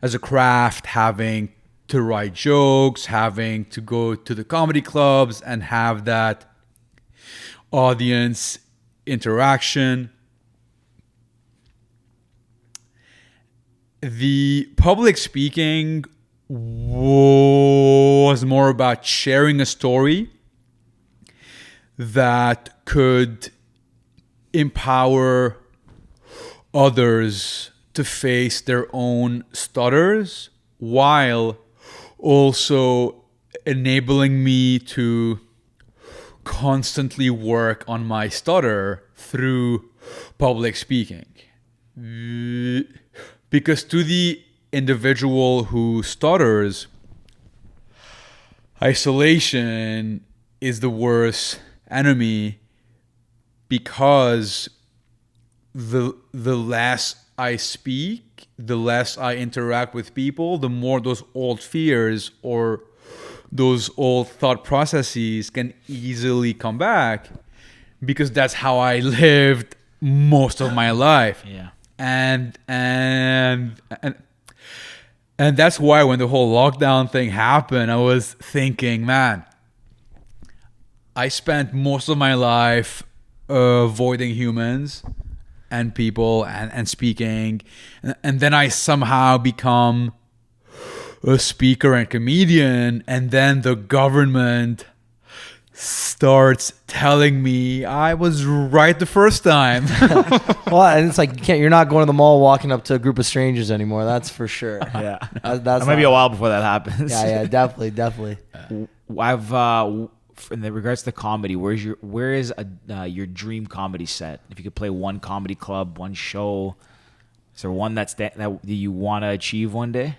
as a craft, having to write jokes, having to go to the comedy clubs and have that audience interaction. The public speaking was more about sharing a story that could empower others to face their own stutters while also enabling me to constantly work on my stutter through public speaking. Because to the individual who stutters, isolation is the worst enemy, because the less I speak, the less I interact with people, the more those old fears or those old thought processes can easily come back, because that's how I lived most of my life. Yeah. And that's why when the whole lockdown thing happened, I was thinking, man, I spent most of my life avoiding humans and people and speaking, and then I somehow become a speaker and comedian, and then the government starts telling me I was right the first time. Well, and it's like you're not going to the mall walking up to a group of strangers anymore. That's for sure. Yeah. That's It might be a while before that happens. Yeah, definitely. I've in regards to comedy, where is your dream comedy set? If you could play one comedy club, one show, is there one that you want to achieve one day?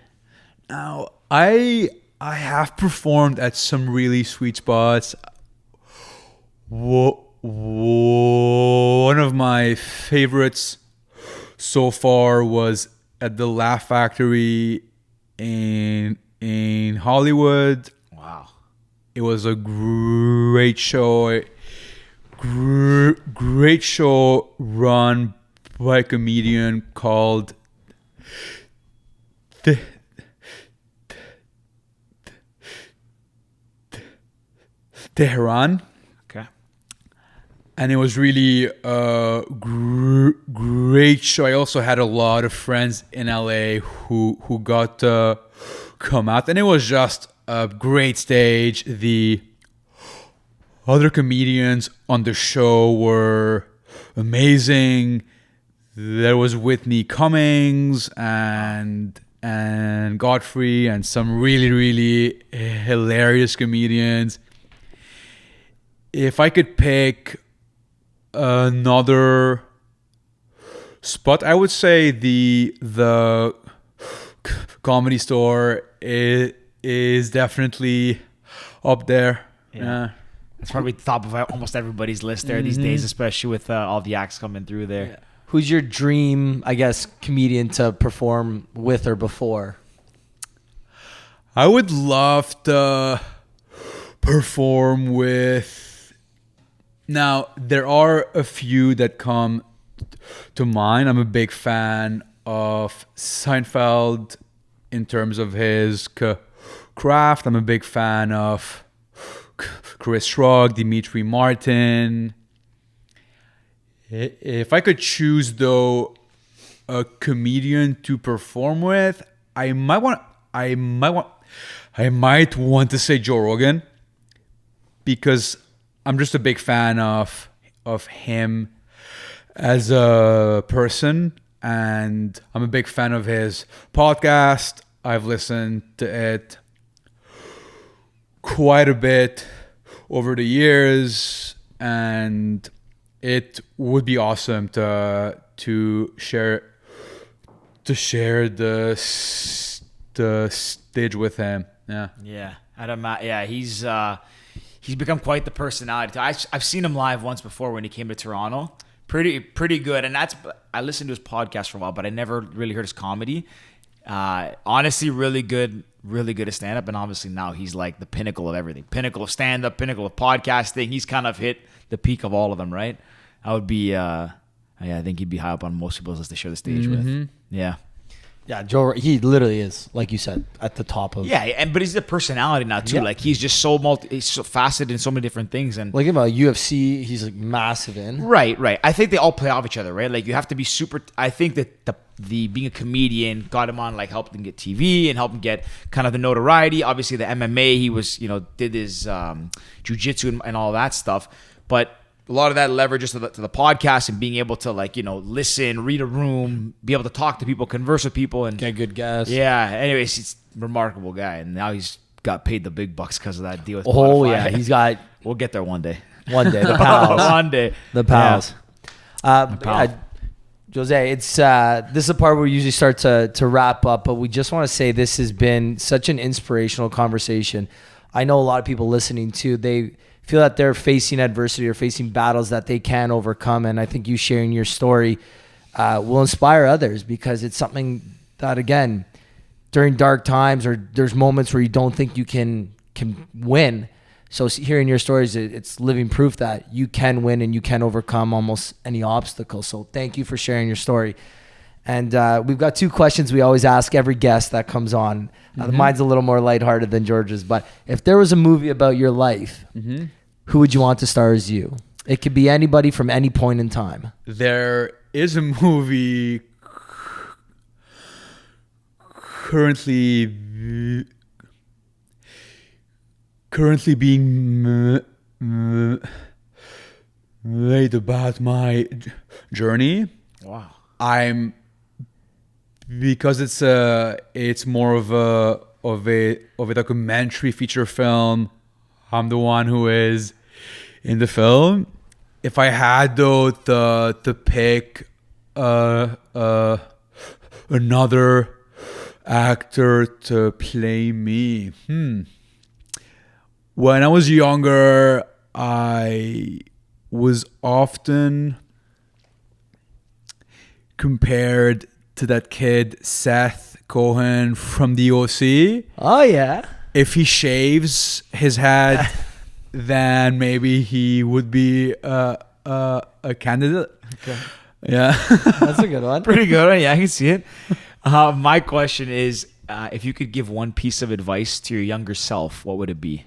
Now, I have performed at some really sweet spots. One of my favorites so far was at the Laugh Factory in Hollywood. Wow. It was a great show. Great show run by a comedian called Tehran. Okay. And it was really a great show. I also had a lot of friends in LA who got to come out, and it was just a great stage. The other comedians on the show were amazing. There was Whitney Cummings and Godfrey and some really, really hilarious comedians. If I could pick another spot, I would say the Comedy Store is definitely up there. Yeah. It's probably top of almost everybody's list there these days, especially with all the acts coming through there. Yeah. Who's your dream, I guess, comedian to perform with or before? I would love to perform with... Now, there are a few that come to mind. I'm a big fan of Seinfeld in terms of his craft. I'm a big fan of Chris Rock, Dimitri Martin. If I could choose, though, a comedian to perform with, I might want to say Joe Rogan, because I'm just a big fan of him as a person, and I'm a big fan of his podcast. I've listened to it quite a bit over the years, and it would be awesome to share the stage with him. Yeah. Adam. Yeah, he's become quite the personality. I've seen him live once before when he came to Toronto. Pretty good, and I listened to his podcast for a while, but I never really heard his comedy. Honestly, really good at stand-up, and obviously now he's like the pinnacle of everything. Pinnacle of stand-up, pinnacle of podcasting. He's kind of hit the peak of all of them, right? That would be an Yeah, I think he'd be high up on most people's list to share the stage with. Yeah. Yeah, Joe, he literally is, like you said, at the top of. Yeah, but he's a personality now too. Yeah. Like he's just he's so faceted in so many different things. And Like about UFC, he's like massive in. right. I think they all play off each other, right? Like you have to be super. I think that the being a comedian got him on, like helped him get TV and helped him get kind of the notoriety. Obviously, the MMA, he was did his jiu-jitsu and all that stuff, but a lot of that leverages to the podcast and being able to listen, read a room, be able to talk to people, converse with people, and Get good guess. yeah. Anyways, he's a remarkable guy, and now he's got paid the big bucks because of that deal with Oh Spotify. yeah, he's got We'll get there one day. one day the pals. One day. The pals. pal. Yeah, Jose, it's this is the part where we usually start to wrap up, but we just want to say this has been such an inspirational conversation. I know a lot of people listening too, they feel that they're facing adversity or facing battles that they can overcome, and I think you sharing your story will inspire others, because it's something that, again, during dark times or there's moments where you don't think you can win. So hearing your stories, it's living proof that you can win and you can overcome almost any obstacle. So thank you for sharing your story. And we've got 2 questions we always ask every guest that comes on. Mine's a little more lighthearted than George's, but if there was a movie about your life, who would you want to star as you? It could be anybody from any point in time. There is a movie currently being made about my journey. Wow. Because it's more of a documentary feature film. I'm the one who is in the film. If I had though to pick another actor to play me, when I was younger, I was often compared to that kid Seth Cohen from the OC. Oh, yeah. If he shaves his head, then maybe he would be a candidate. Okay. Yeah. That's a good one. Pretty good. Yeah, I can see it. My question is, if you could give one piece of advice to your younger self, what would it be?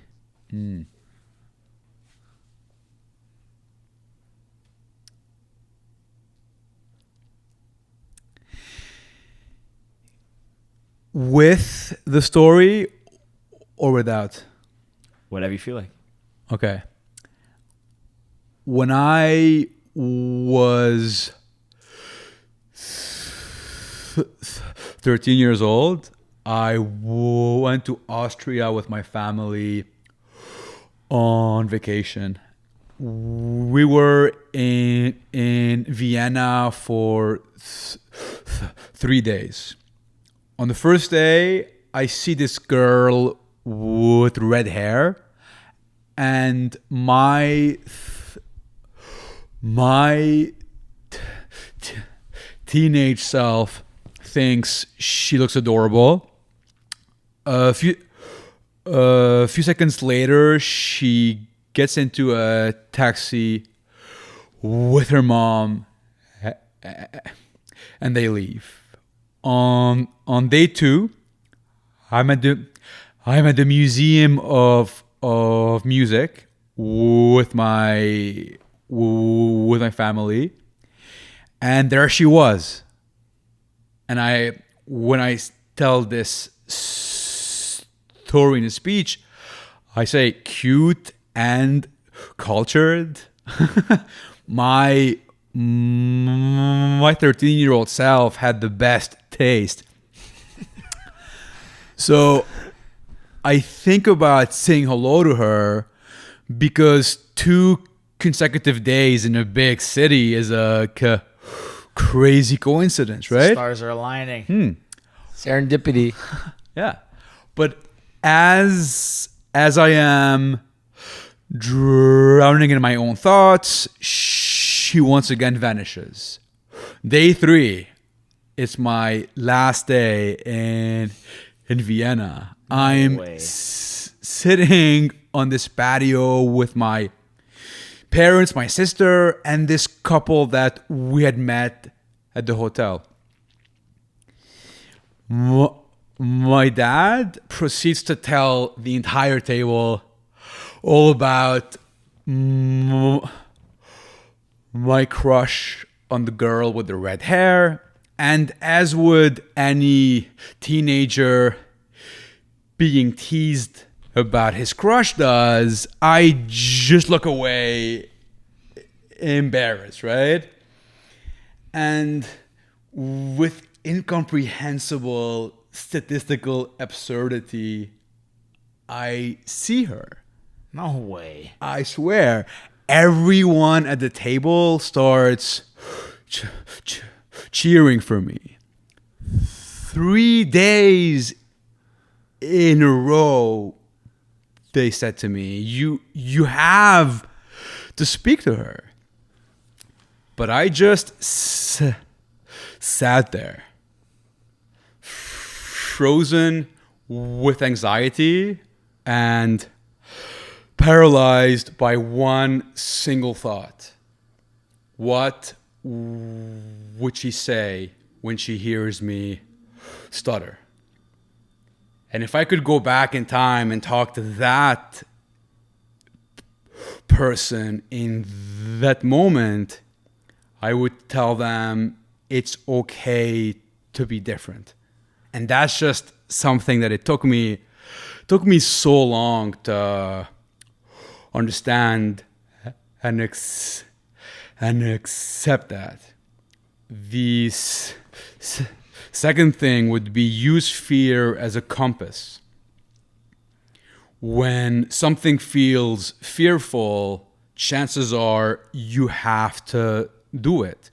With the story or without? Whatever you feel like. Okay. When I was 13 years old, I went to Austria with my family on vacation. We were in Vienna for 3 days. On the first day, I see this girl with red hair, and my teenage self thinks she looks adorable. A few seconds later, she gets into a taxi with her mom, and they leave. On day 2, I'm at the Museum of Music with my family, and there she was. And when I tell this story in a speech, I say cute and cultured. My 13-year-old self had the best taste. So I think about saying hello to her, because 2 consecutive days in a big city is a crazy coincidence, right? Stars are aligning. Serendipity. Yeah. But as I am drowning in my own thoughts, she once again vanishes. Day 3, it's my last day in Vienna. I'm sitting on this patio with my parents, my sister, and this couple that we had met at the hotel. My dad proceeds to tell the entire table all about my crush on the girl with the red hair. And as would any teenager being teased about his crush does, I just look away embarrassed, right? And with incomprehensible statistical absurdity, I see her. No way. I swear. Everyone at the table starts cheering for me. 3 days in a row, they said to me, you have to speak to her. But I just sat there, frozen with anxiety and paralyzed by one single thought. What would she say when she hears me stutter? And if I could go back in time and talk to that person in that moment, I would tell them it's okay to be different. And that's just something that it took me so long to understand and accept that. The second thing would be use fear as a compass. When something feels fearful, chances are you have to do it.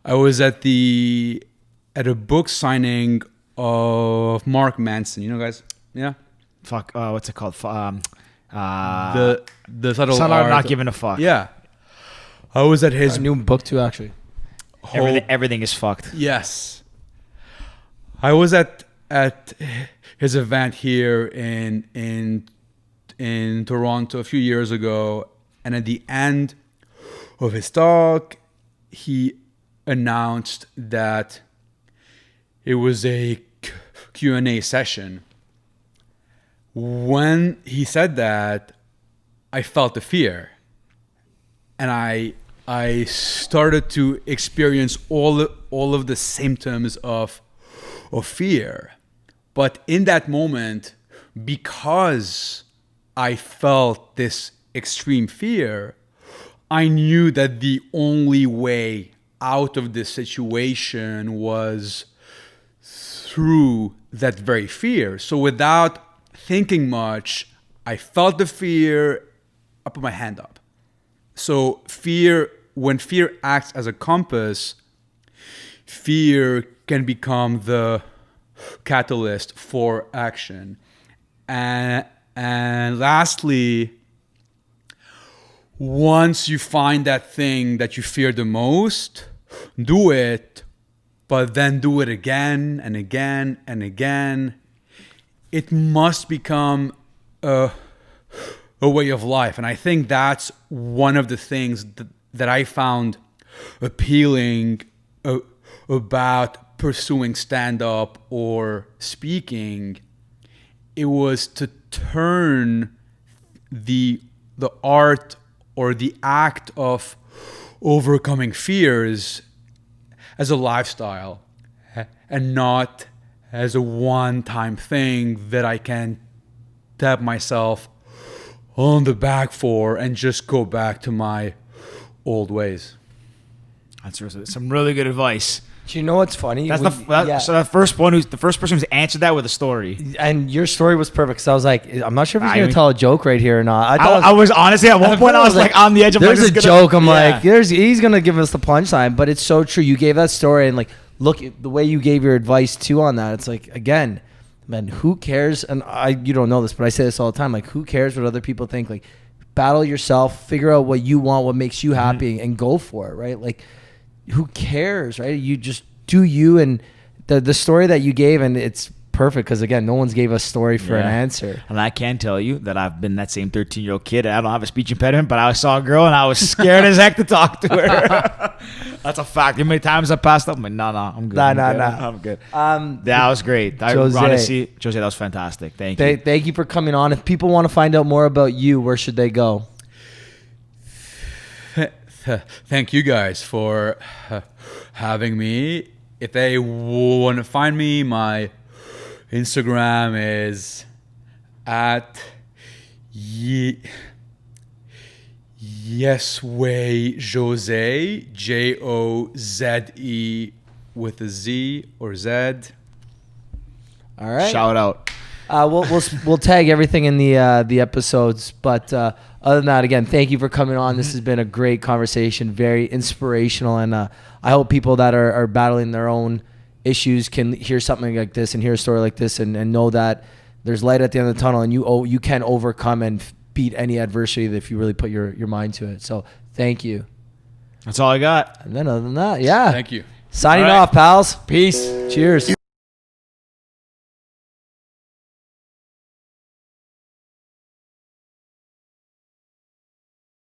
I was at a book signing of Mark Manson. You know, guys? Yeah. Fuck. What's it called? The subtle Son art of not giving a fuck. Yeah. I was at his A new book too, actually. Everything is fucked. Yes. I was at his event here in Toronto a few years ago, and at the end of his talk, he announced that it was a Q&A session. When he said that, I felt the fear, and I started to experience all of the symptoms of fear. But in that moment, because I felt this extreme fear, I knew that the only way out of this situation was through that very fear. So without thinking much, I felt the fear, I put my hand up. So when fear acts as a compass, fear can become the catalyst for action. And lastly, once you find that thing that you fear the most, do it, but then do it again and again and again. It must become a way of life. And I think that's one of the things that I found appealing about pursuing stand-up or speaking. It was to turn the art or the act of overcoming fears as a lifestyle and not as a one-time thing that I can tap myself on the back for and just go back to my old ways. That's some really good advice. Do you know what's funny? So the first person who's answered that with a story. And your story was perfect. So I was like, I'm not sure if he's going to tell a joke right here or not. I was honestly at one point I was like on the edge of there's a joke. I'm like, he's going to give us the punchline, but it's so true. You gave that story and like, look the way you gave your advice too on that. It's like, again, man, who cares? And you don't know this, but I say this all the time. Like, who cares what other people think? Like, battle yourself, figure out what you want, what makes you happy, and go for it, right? Like, who cares, right? You just do you. And the story that you gave, and it's perfect because again, no one's gave us story for an Yeah. answer. And I can tell you that I've been that same 13-year-old kid. I don't have a speech impediment, but I saw a girl and I was scared as heck to talk to her. That's a fact. How many times I passed up? I'm like, no, I'm good. I'm good. That was great. Jose. Honestly, Jose, that was fantastic. Thank you. Thank you for coming on. If people want to find out more about you, where should they go? Thank you guys for having me. If they want to find me, my Instagram is at Yesway Jose, Joze with a Z or Z. All right. Shout out. We'll tag everything in the episodes, but other than that, again, thank you for coming on. This has been a great conversation, very inspirational, and I hope people that are battling their own issues can hear something like this and hear a story like this and know that there's light at the end of the tunnel, and you can overcome and beat any adversity if you really put your mind to it. So thank you. That's all I got. And then other than that, yeah. Thank you. Signing All right. off, pals. Peace. Cheers.